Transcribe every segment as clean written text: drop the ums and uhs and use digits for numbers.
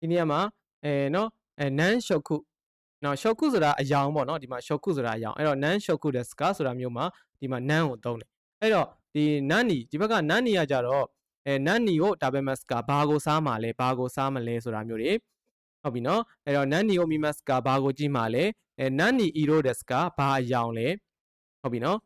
ဒီနေရာမှာနော်nan shoku နော် shoku ဆိုတာအယောင်ပေါ့နော်ဒီမှာ shoku ဆိုတာအယောင်အဲ့တော့ nan shoku desu ka ဆိုတာမျိုးမှာဒီမှာ nan ကိုသုံးတယ်အဲ့တော့ဒီ nani ဒီဘက်က nani ကကြတော့nani ကို 食べますかဘာကိုစားမှာလဲဘာကိုစားမလဲဆိုတာမျိုးတွေဟုတ်ပြီနော်အဲ့တော့ nani ကို見ますかဘာကိုကြည့်မှာလဲnani iro desu kaဘာအယောင်လဲဟုတ်ပြီနော်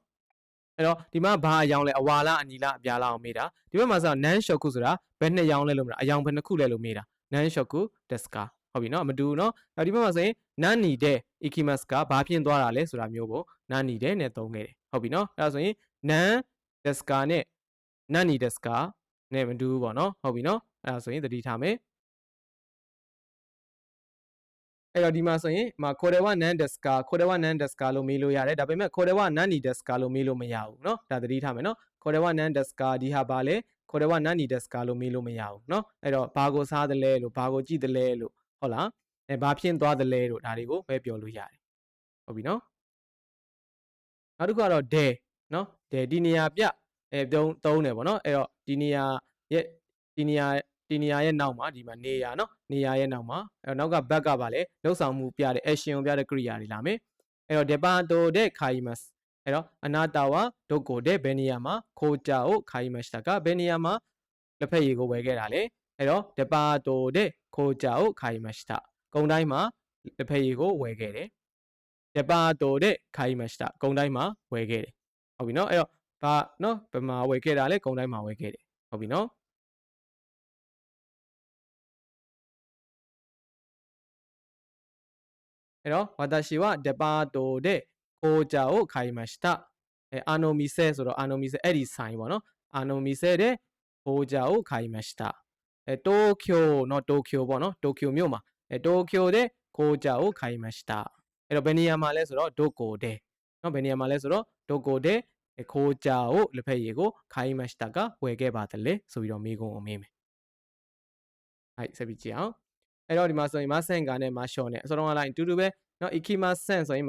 အဲ့တော့ဒီမှာဘာအယောင်လဲအဝါလားအနီလားအပြားလားအောင်မေးတာဒီဘက်မှာဆို nan shoku ဆိုတာဘယ်နှစ်ယောင်လဲလို့မေးတာအယောင်ဘယ်နှစ်ခုလဲလို့မေးတာ nan shoku desu ka ဟုတ်ပြီနော်မတူဘူးနော်အဲ့ဒီဘက်မှာဆိုရင် nani de ikimasu ka ဘာဖြင့်သွားတာလဲဆိုတာမျိုးကို nani de နဲ့သုံးခဲ့တယ်ဟုတ်ပြီနော်အဲ့ဒါဆိုရင် nan desu ka နဲ့ nani desu ka နဲ့မတူဘူးပေါ့နော်ဟုတ်ပြီနော်အဲ့ဒါဆိုရင်သတိထားမယ်အဲ့တော့ဒီမှာဆိုရင်これは何ですかこれは何ですかလို့မေးလို့ရတယ်ဒါပေမဲ့これは何ですかလို့မေးလို့မရဘူးเนาะဒါသတိထားမယ်เนาะこれは何ですかဒီဟာပါလေこれは何ですかလို့မေးလို့မရဘူးเนาะအဲ့တော့ဘာကိုစားတယ်လဲလို့ဘာကိုကြည့်တယ်လဲလို့ဟုတ်လားဘာဖြင့်သွားတယ်လဲလို့ဒါတွေကိုပဲပြောလို့ရတယ်ဟုတ်ပြီเนาะနောက်တစ်ခုကတော့ day เนาะ day ဒီနေရာပြသုံးတယ်ပေါ့เนาะအဲ့တော့ဒီနေရာရဲ့နောက်မှာဒီမှာနေရာเนาะနေရာရဲ့နောက်မှာအဲ့တော့နောက်က back ကပါလေလှုပ်ဆောင်မှုပြတဲ့ action ကိုပြတဲ့ क्रिया တွေလာမယ်အဲ့တော့ depato de kaimasu အဲ့တော့အနာတာဝါဒုတ်ကိုတဲ့ဘယ်နေရာမှာခိုးကြကိုခိုင်းမしたကဘယ်နေရာမှာလက်ဖက်ရည်ကိုဝယ်ခဲ့တာလဲအဲ့တော့ depato de ခိုးကြကိုခိုင်းမしたကုန်တိုင်းမှာလက်ဖက်ရည်ကိုဝယ်ခဲ့တယ် depato de ခိုင်းမしたကုန်တိုင်းမှာဝယ်ခဲ့တယ်ဟုတ်ပြီနော်အဲ့တော့ဘာနော်ဘယ်မှာဝယ်ခဲ့တာလဲကုန်တိုင်းမှာဝယ်ခဲ့တယ်ဟုတ်ပြီနော်အဲ့တော့ဝါတာရှီဝデパートで紅茶を買いましたあの店ဆိုတော့あの店အဲ့ဒီဆိုင်ပေါ့နော်あの店で紅茶を買いました東京နော်တိုကျိုပေါ့နော်တိုကျိုမြို့မှာ東京で紅茶を買いましたအဲ့တော့ဘယ်နေရာမှာလဲဆိုတော့どこでနော်ဘယ်နေရာမှာလဲဆိုတော့どこで紅茶をလက်ဖက်ရည်ကို買いましたကဝယ်ခဲ့ပါတယ်လေဆိုပြီးတော့မေးခွန်းကိုမေးမယ်はいဆက်ပြီးကြည့်အောင်အဲ့တော့ဒီမှာဆိုရင်မဆန်ကနဲ့မရှော့နဲ့အစောတုန်းကလိုက်အတူတူပဲနော် ikimasen ဆိုရင်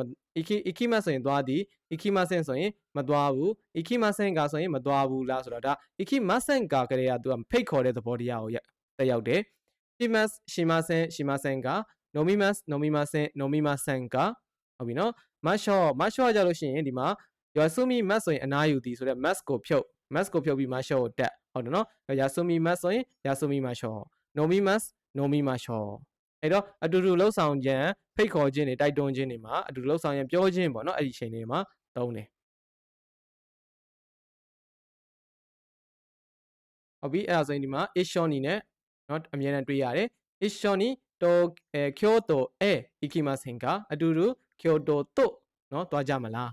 ikimasen ဆိုရင်သွားသည် ikimasen ဆိုရင်မသွားဘူး ikimasen ကဆိုရင်မသွားဘူးလားဆိုတော့ဒါ ikimasen ကကလေးကသူကဖိတ်ခေါ်တဲ့သဘောတရားကိုတက်ရောက်တယ် shimas shimasen က nomimas nomimasen nomimasen ကဟုတ်ပြီနော်မရှော့ကြလို့ရှိရင်ဒီမှာ yasumi mas ဆိုရင်အနားယူသည်ဆိုတော့ mas ကိုဖြုတ်ပြီးမရှော့ကိုတက်ဟုတ်တယ်နော် yasumi mas ဆိုရင် yasumi မရှော့ nomimas nomi မရှော့အဲ့တော့အတူတူလှုပ်ဆောင်ခြင်းဖိတ်ခေါ်ခြင်းတွေတိုက်တွန်းခြင်းတွေမှာအတူတူလှုပ်ဆောင်ရင်ပြောခြင်းပေါ့နော်အဲ့ဒီချိန်တွေမှာသုံးတယ်ဟုတ်ပြီအဲ့ဒါဆိုရင်ဒီမှာ ishoni နဲ့เนาะအမြဲတမ်းတွေ့ရတယ် ishoni to kyoto e ikimasen ကအတူတူ kyoto တို့เนาะသွားကြမလား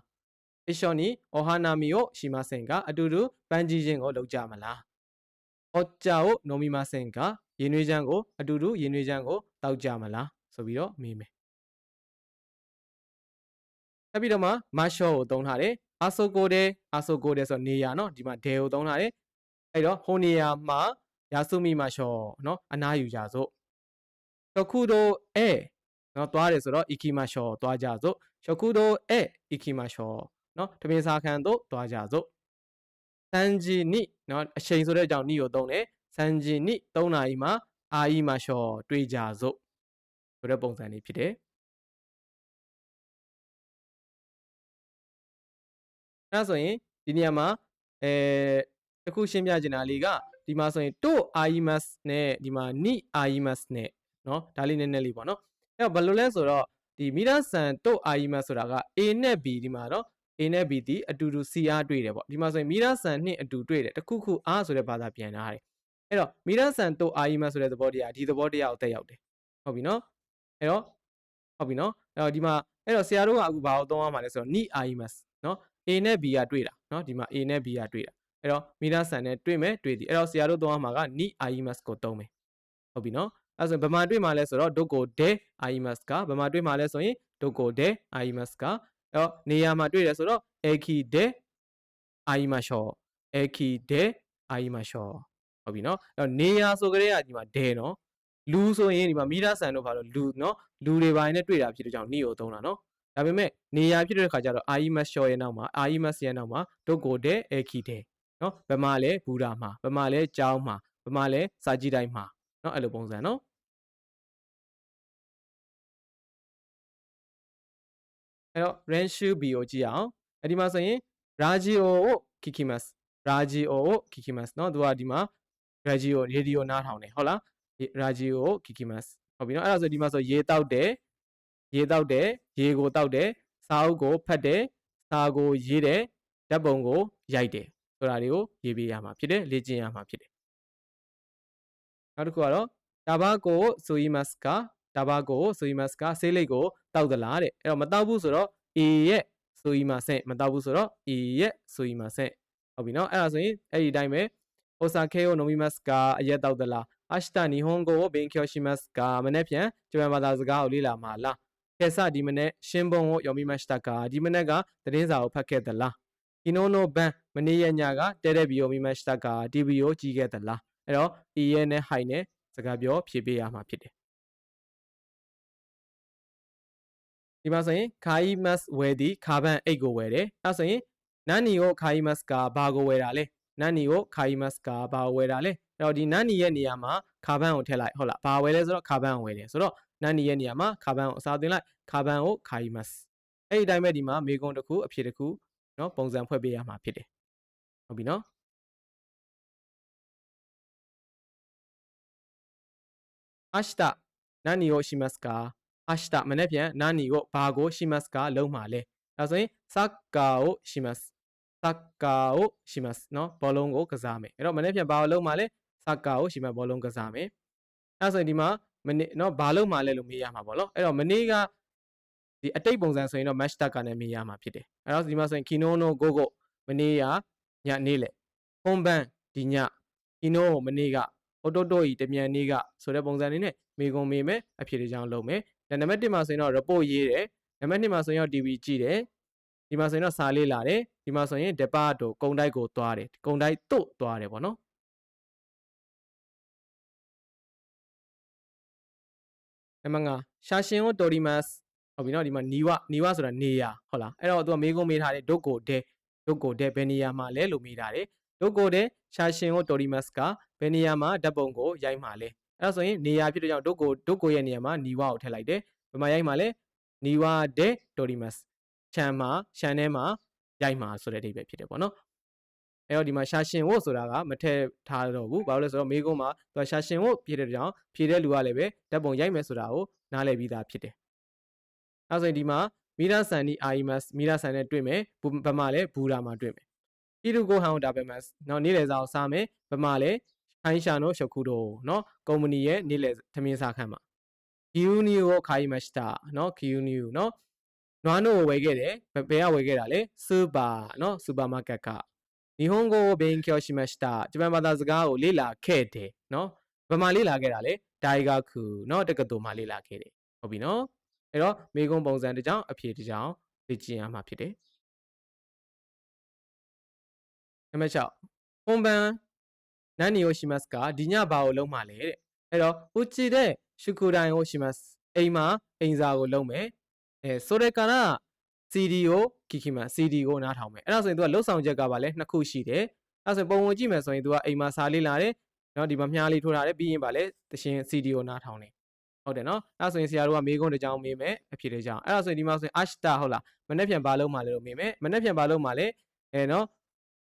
ishoni ohanami o shimasen ကအတူတူပန်းကြီးခြင်းကိုလုပ်ကြမလား ocha o nomimasen ကရေနွေးချမ်းကိုအတူတူရေနွေးချမ်းကိုတောက်ကြမလားဆိုပြီးတော့မေးမယ်ဆက်ပြီးတော့မှမရှော့ကိုသုံးထားတယ်အာဆိုကိုတဲ့ဆိုနေရာเนาะဒီမှာဒဲကိုသုံးထားတယ်အဲ့တော့ဟိုနေရာမှာယာဆုမိမရှော့เนาะအနားယူကြစို့တခုတို့เนาะသွားတယ်ဆိုတော့ ikima ရှော့သွားကြစို့တခုတို့ikima ရှော့เนาะတပင်စာခန်းတို့သွားကြစို့စန်ဂျီနိเนาะအချိန်ဆိုတဲ့အကြောင်းနိကိုသုံးတယ်စန်ဂျီနိ3နာရီမှာအာအီမရှော့တွေ့ကြစို့ဆိုတဲ့ပုံစံလေးဖြစ်တယ်အဲ့ဆိုရင်ဒီနေရာမှာတခုရှင်းပြချင်တာလေးကဒီမှာဆိုရင်တို့အာအီမတ်နဲ့ဒီမှာနိအာအီမတ်နဲ့เนาะဒါလေးနည်းနည်းလေးပေါ့နော်အဲ့တော့ဘယ်လိုလဲဆိုတော့ဒီမိသားဆန်တို့အာအီမတ်ဆိုတာက A နဲ့ B ဒီမှာเนาะ A နဲ့ B ဒီအတူတူ CR တွေ့တယ်ပေါ့ဒီမှာဆိုရင်မိသားဆန်နှင့်အတူတွေ့တယ်တခုခု R ဆိုတဲ့ဘာသာပြန်ထားတယ်အဲ့တော့မိသားဆန်တို့အာအီမတ်ဆိုတဲ့သဘောတရားဒီသဘောတရားကိုတက်ရောက်တယ်ဟုတ်ပြီနော်အဲ့တော့ဟုတ်ပြီနော်အဲ့တော့ဒီမှာအဲ့တော့ဆရာတို့ကအခုဘာကိုသုံးရမှာလဲဆိုတော့နိအာအီမတ်เนาะ A နဲ့ B ကတွေ့တာเนาะဒီမှာ A နဲ့ B ကတွေ့တာအဲ့တော့မိသားဆန်နဲ့တွေ့မယ်တွေ့သည်အဲ့တော့ဆရာတို့သုံးရမှာကနိအာအီမတ်ကိုသုံးမယ်ဟုတ်ပြီနော်အဲ့ဆိုဘယ်မှာတွေ့မှာလဲဆိုတော့ဒုကိုဒဲအာအီမတ်ကဘယ်မှာတွေ့မှာလဲဆိုရင်ဒုကိုဒဲအာအီမတ်ကအဲ့တော့နေရာမှာတွေ့တယ်ဆိုတော့အေခီဒဲအာအီမတ်ရှောအေခီဒဲအာအီမတ်ရှောဟုတ်ပြီနော်အဲ့တော့နေရာဆိုကြတဲ့ကဒီမှာဒဲနော်လူဆိုရင်ဒီမှာမိသားဆန်တို့ဘာလို့လူနော်လူတွေပိုင်းနဲ့တွေ့တာဖြစ်တဲ့ကြောင့်နိကိုသုံးတာနော်ဒါပေမဲ့နေရာဖြစ်တဲ့ခါကျတော့အာအီမတ်ရှောရဲ့နောက်မှာအာအီမတ်ရဲ့နောက်မှာဒုကိုဒဲအေခီဒဲနော်ဘယ်မှာလဲဘူရာမှာဘယ်မှာလဲကျောင်းမှာဘယ်မှာလဲစာကြည့်တိုင်းမှာเนาะအဲ့လိုပုံစံเนาะ အဲ့တော့ Renshu B ကိုကြည့်အောင်အဲ့ဒီမှာဆိုရင် Radio ကို Kikimas Radio ကို Kikimas เนาะသူကဒီမှာ Radio နားထောင်တယ်ဟုတ်လား Radio ကို Kikimas ဟုတ်ပြီเนาะအဲ့ဒါဆိုဒီမှာဆိုရေတောက်တယ်ရေကိုတောက်တယ်စာအုပ်ကိုဖတ်တယ်စာကိုရေးတယ်ဓာတ်ပုံကိုရိုက်တယ်ဆိုတာတွေကိုရေးပေးရမှာဖြစ်တယ်လေ့ကျင့်ရမှာဖြစ်တယ်နောက်တစ်ခုကတော့ Tobacco ဆိုイマスかTobacco ဆိုイマスかဆေးလိပ်ကိုတောက်သလားတဲ့အဲ့တော့မတောက်ဘူးဆိုတော့ A ရဲ့ဆိုイマせんမတောက်ဘူးဆိုတော့ A ရဲ့ဆိုイマせんဟုတ်ပြီเนาะအဲ့ဒါဆိုရင်အဲ့ဒီအတိုင်းပဲお酒を飲みますかအရက်တောက်သလား明日日本語を勉強しますかမနေ့ပြန်ဂျပန်ဘာသာစကားကိုလေ့လာမှာလား今朝ဒီမနေ့新聞を読みましたかဒီမနေ့ကသတင်းစာကိုဖတ်ခဲ့သလား昨日の晩မနေ့ရက်ညကテレビを見ましたか TV ကိုကြည့်ခဲ့သလားအဲ့တော့ E ရဲ့နဲ့ high နဲ့စကားပြောဖြည့်ပေးရမှာဖြစ်တယ်ဒီမှာဆိုရင်ခါイマスဝယ်သည်ခါဘန်အိတ်ကိုဝယ်တယ်အဲ့ဆိုရင်ナニを買いますかဘာကိုဝယ်တာလဲナニを買いますかဘာကိုဝယ်တာလဲအဲ့တော့ဒီナニရဲ့နေရာမှာခါဘန်ကိုထည့်လိုက်ဟုတ်လားဘာဝယ်လဲဆိုတော့ခါဘန်ကိုဝယ်တယ်ဆိုတော့ナニရဲ့နေရာမှာခါဘန်ကိုအစားသွင်းလိုက်ခါဘန်ကို買いますအဲ့ဒီအတိုင်းပဲဒီမှာမေကွန်တစ်ခုအဖြေတစ်ခုเนาะပုံစံဖွဲ့ပေးရမှာဖြစ်တယ်ဟုတ်ပြီเนาะ明日何をしますか明日မနေ့ပြန်何をဘာကိုしますかလုံးမှာလဲဒါဆိုရင်サッカーをしますサッカーをしますเนาะဘောလုံးကိုကစားမယ်အဲ့တော့မနေ့ပြန်ဘာကိုလုံးမှာလဲサッカーをしますဘောလုံးကစားမယ်အဲ့ဆိုရင်ဒီမှာမနေ့เนาะဘာလုံးမှာလဲလို့မေးရမှာပေါ့နော်အဲ့တော့မနေ့ကဒီအတိတ်ပုံစံဆိုရင်တော့ match tag ကနဲ့မေးရမှာဖြစ်တယ်အဲ့တော့ဒီမှာဆိုရင် kino no gogo မနေ့ကညနေ့လေ本番ဒီည kino မနေ့ကအိုတိုတိုဤတမြန်နေ့ကဆိုတဲ့ပုံစံလေးနဲ့မေကွန်မေးမယ်အဖြေတွေကြောင်းလုပ်မယ်ဒါနံပါတ်1မှာဆိုရင်တော့ report ရေးတယ်နံပါတ်2မှာဆိုရင်တော့ TV ကြည့်တယ်ဒီမှာဆိုရင်တော့စာလေးလာတယ်ဒီမှာဆိုရင် department ကုံတိုက်ကိုသွားတယ်ကုံတိုက်တို့သွားတယ်ပေါ့နော်နံပါတ်5写真を撮りますဟုတ်ပြီနော်ဒီမှာနီဝဆိုတာနေရဟုတ်လားအဲ့တော့သူကမေးခွန်းမေးထားတယ်ဒုတ်ကိုတဲ့ဘယ်နေရာမှာလဲလို့မေးထားတယ်ဒုတ်ကိုတဲ့写真を撮りますかဘယ်နေရာမှာဓာတ်ပုံကိုရိုက်မှာလဲအဲ့ဒါဆိုရင်နေရာဖြစ်တဲ့ကြောင့်ဒုတ်ကိုရဲ့နေရာမှာနီဝကိုထည့်လိုက်တယ်ဘယ်မှာရိုက်မှာလဲနီဝတဲ့撮りますခြံထဲမှာရိုက်မှာဆိုတဲ့အဓိပ္ပာယ်ဖြစ်တယ်ပေါ့နော်အဲ့တော့ဒီမှာ写真をဆိုတာကမထည့်ထားတော့ဘူးဘာလို့လဲဆိုတော့မေးခွန်းမှာသူက写真をဖြည့်တဲ့ကြောင့်ဖြည့်တဲ့လူကလည်းပဲဓာတ်ပုံရိုက်မယ်ဆိုတာကိုနားလည်ပြီးသားဖြစ်တယ်အဲ့ဆိုရင်ဒီမှာမီရာဆန်နီအာယီမတ်မီရာဆန်နဲ့တွေ့မယ်ဘယ်မှာလဲဘူရာမှာတွေ့မယ်ဤလူကိုဟောင်းဒါပဲမတ်နော်နေ့လည်စာကိုစားမယ်ဘယ်မှာလဲခိုင်းရှာနိုရှုခုတိုနော်ကုမ္ပဏီရဲ့နေ့လည်သမင်းစားခန်းမှာကီယူနီကိုခိုင်းမစတာနော်ကီယူနီကိုနော်နွားနိုကိုဝယ်ခဲ့တယ်ဘယ်ကဝယ်ခဲ့တာလဲစူပါနော်စူပါမားကတ်က日本語を勉強しましたဂျပန်ဘာသာစကားကိုလေ့လာခဲ့တယ်နော်ဘယ်မှာလေ့လာခဲ့တာလဲ大学နော်တက္ကသိုလ်မှာလေ့လာခဲ့တယ်ဟုတ်ပြီနော်အဲ့တော့မေကွန်ပုံစံတစ်ကြောင်းအဖြေတစ်ကြောင်းလေ့ကျင့်ရမှာဖြစ်တယ်နံပါတ်6本番何をしますかဒီညဘာကိုလုံးမှာလဲတဲ့အဲ့တော့うちで宿題をしますအိမ်မှာအိမ်စာကိုလုံးမယ်それからCD ကို聞きます CD ကိုနားထောင်မယ်အဲ့ဒါဆိုရင် तू ကလှုပ်ဆောင်ချက်ကပါလဲနှစ်ခုရှိတယ်အဲ့ဆိုရင်ပုံဝင်ကြည့်မယ်ဆိုရင် तू ကအိမ်မှာစာလေးလာတယ်နော်ဒီမှာမြားလေးထိုးထားတယ်ပြီးရင်ပါလဲတရှင် CD ကိုနားထောင်တယ်ဟုတ်တယ်နော်အဲ့ဆိုရင်ဆရာတို့ကမေးခွန်းတစ်ကြောင်းမေးမယ်အဖြေတစ်ကြောင်းအဲ့ဒါဆိုရင်ဒီမှာဆိုရင် ashta ဟုတ်လားမနေ့ပြန်ဘာလုံးမှာလဲလို့မေးမယ်မနေ့ပြန်ဘာလုံးမှာလဲနော်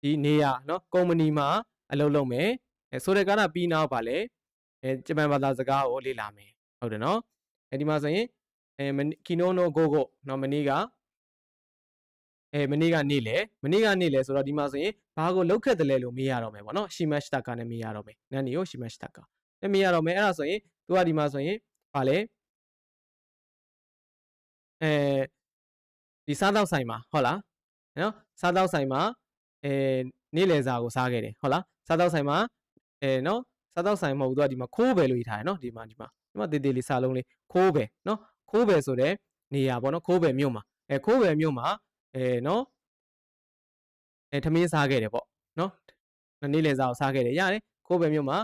ဒီနေရာနော်ကုမ္ပဏီမှာအလုပ်လုပ်မယ်ဆိုတဲ့ကာလပြီးနောက်ပါလဲဂျပန်ဘာသာစကားကိုလေ့လာမယ်ဟုတ်တယ်နော်ဒီမှာဆိုရင်ကီနိုနိုဂိုဂိုနော်မနေ့ကနေ့လေဆိုတော့ဒီမှာဆိုရင်ဘာကိုလုတ်ခက်တယ်လဲလို့မေးရတော့မယ်ပေါ့နော်ရှိမတ်တာကနဲ့မေးရတော့မယ်နန်းနီကိုရှိမတ်တာကမေးရတော့မယ်အဲ့ဒါဆိုရင်သူကဒီမှာဆိုရင်ဘာလဲဒီစားတော့ဆိုင်မှာဟုတ်လားနော်စားတော့ဆိုင်မှာနေ့လယ်စာကိုစားခဲ့တယ်ဟုတ်လားစားတော့ဆိုင်မှာနော်စားတော့ဆိုင်မဟုတ်ဘူးသူကဒီမှာခိုးပဲလို့ရေးထားတယ်နော်ဒီမှာတေးသေးလေးစာလုံးလေးခိုးပဲနော်ခိုးပဲဆိုတဲ့နေရာပေါ့နော်ခိုးပဲမြို့မှာခိုးပဲမြို့မှာနော်ထမင်းစားခဲ့တယ်ပေါ့နော်နေ့လယ်စာကိုစားခဲ့တယ်ရတယ်ခိုးပဲမြို့မှာ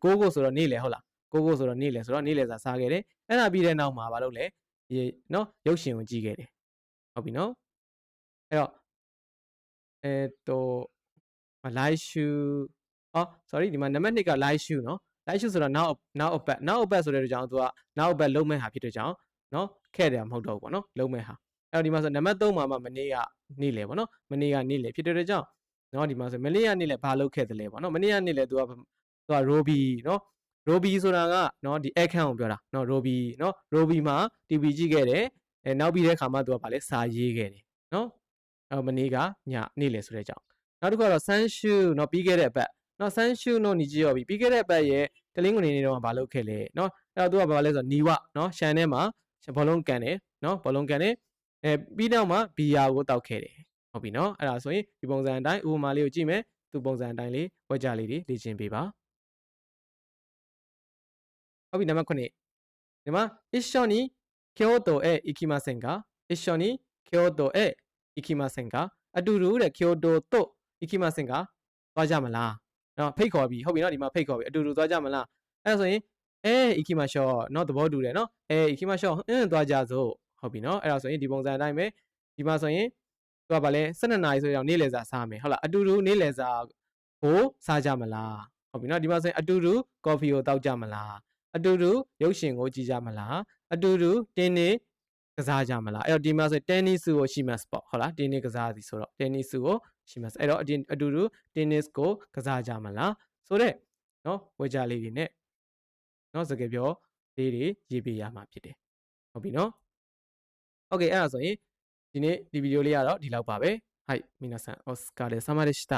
ကိုဆိုတော့နေ့လယ်ဟုတ်လားကိုဆိုတော့နေ့လယ်ဆိုတော့နေ့လယ်စာစားခဲ့တယ်အဲ့ဒါပြီးတဲ့နောက်မှာဘာလုပ်လဲနော်ရုပ်ရှင်ကိုကြည့်ခဲ့တယ်ဟုတ်ပြီနော်အဲ့တော့来週sorry ဒီမှာနံပါတ်2က来週နော်来週ဆိုတော့နောက်အပတ်ဆိုတဲ့ကြောင့်သူကနောက်အပတ်လုံးမဲ့ဟာဖြစ်တဲ့ကြောင့်နော်ခဲ့တယ်မဟုတ်တော့ဘူးပေါ့နော်လုံးမဲ့ဟာ အဲ့တော့ဒီမှာဆိုနံပါတ်3မှာမှမနေ့ကနေ့လေပေါ့နော်မနေ့ကနေ့လေဖြစ်တဲ့ကြောင့်နော်ဒီမှာဆိုမနေ့ကနေ့လေဘာလုပ်ခဲ့တယ်လဲပေါ့နော်မနေ့ကနေ့လေသူကRoby နော် Roby ဆိုတာကနော်ဒီ account ကိုပြောတာနော် Roby နော် Roby မှာ TV ကြည့်ခဲ့တယ်နောက်ပြီးတဲ့ခါမှသူကဗာလဲစာရေးခဲ့တယ်နော်မနေ့ကညနေ့လေဆိုတဲ့ကြောင့်နောက်တစ်ခုကတော့ Sunshu နော်ပြီးခဲ့တဲ့အပတ်နော် Sunshu နော်ညီကြီးရောပြီးခဲ့တဲ့အပတ်ရဲ့တလင်းကုန်နေတော့ဘာလုပ်ခဲ့လဲနော်အဲ့တော့သူကဘာလဲဆိုတော့နီဝနော်ရှန်ထဲမှာဘောလုံးကန်တယ်နော်ဘောလုံးကန်တယ်ပြီးတော့မှဘီယာကိုတောက်ခဲ့တယ်ဟုတ်ပြီနော်အဲ့ဒါဆိုရင်ဒီပုံစံအတိုင်းဥပမာလေးကိုကြည့်မယ်သူပုံစံအတိုင်းလေးဝက်ကြလေးတွေလေ့ကျင့်ပေးပါဟုတ်ပြီနံပါတ်9ဒီမှာ一緒に京都へ行きませんか一緒に京都へ行きませんかအတူတူတဲ့京都と行きませんかသွားကြမလားနော်ဖိတ်ခေါ်ပြီဟုတ်ပြီနော်ဒီမှာဖိတ်ခေါ်ပြီအတူတူသွားကြမလားအဲ့ဒါဆိုရင်行きましょうနော်သဘောတူတယ်နော်行きましょうသွားကြစို့ဟုတ်ပြီနော်အဲ့ဒါဆိုရင်ဒီပုံစံအတိုင်းပဲဒီမှာဆိုရင်သူကဗာလဲ12နာရီဆိုရင်နေ့လယ်စာစားမယ်ဟုတ်လားအတူတူနေ့လယ်စာကိုစားကြမလားဟုတ်ပြီနော်ဒီမှာဆိုရင်အတူတူကော်ဖီကိုတောက်ကြမလားအတူတူရုပ်ရှင်ကိုကြည့်ကြမလားအတူတူတင်းနေကစားကြမလားအဲ့တော့ဒီမှာဆိုတင်းနီစ်ကိုရှိမှတ်ပေါ့ဟုတ်လားတင်းနေကစားသည်ဆိုတော့တင်းနီစ်ကိုရှိမှတ်အဲ့တော့အတူတူတင်းနစ်ကိုကစားကြမလားဆိုတော့နော်ဝေကြလေးတွေနဲ့နော်စကားပြောလေးတွေရေးပေးရမှာဖြစ်တယ်ဟုတ်ပြီနော်โอเคအဲ့ဒါဆိုရင်ဒီနေ့ဒီဗီဒီယိုလေးကတော့ဒီလောက်ပါပဲはい皆さんお疲れ様でした